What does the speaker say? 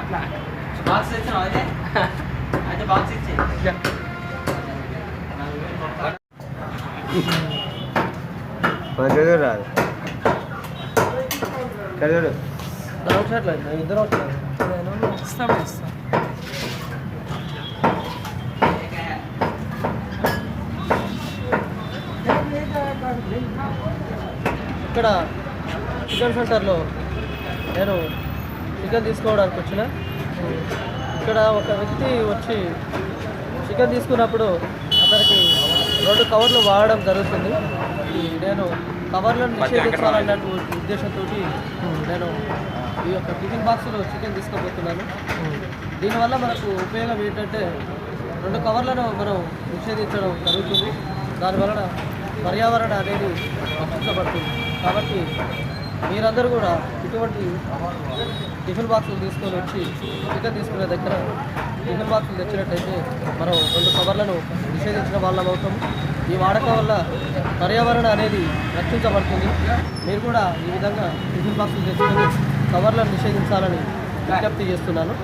అట్లా బాక్స్ తెచ్చిన అయితే అయితే బాక్స్ ఇచ్చి చదువు రాదు చదువు రావట్లేదు ఇద్దరు అవుతుంది నేను ఇస్తాను ఇక్కడ చికెన్ సెంటర్లో నేను చికెన్ తీసుకోవడానికి వచ్చిన ఇక్కడ ఒక వ్యక్తి వచ్చి చికెన్ తీసుకున్నప్పుడు అతనికి 2 కవర్లు వాడడం జరుగుతుంది. నేను కవర్లను నిషేధించాలన్నట్టు ఉద్దేశంతో నేను ఈ యొక్క టిఫిన్ బాక్స్లో చికెన్ తీసుకోబోతున్నాను. దీనివల్ల మనకు ఉపయోగం ఏంటంటే 2 కవర్లను మనం నిషేధించడం జరుగుతుంది. దానివలన పర్యావరణం అనేది రక్షించబడుతుంది. కాబట్టి మీరందరూ కూడా ఇటువంటి టిఫిన్ బాక్సులు తీసుకొని వచ్చి చికెన్ తీసుకునే దగ్గర టిఫిన్ బాక్సులు తెచ్చినట్టయితే మనం 2 కవర్లను నిషేధించిన వాళ్ళం అవుతాము. ఈ వాడకం వల్ల పర్యావరణం అనేది రక్షించబడుతుంది. మీరు కూడా ఈ విధంగా టిఫిన్ బాక్సులు తెచ్చుకొని కవర్లను నిషేధించాలని విజ్ఞప్తి చేస్తున్నాను.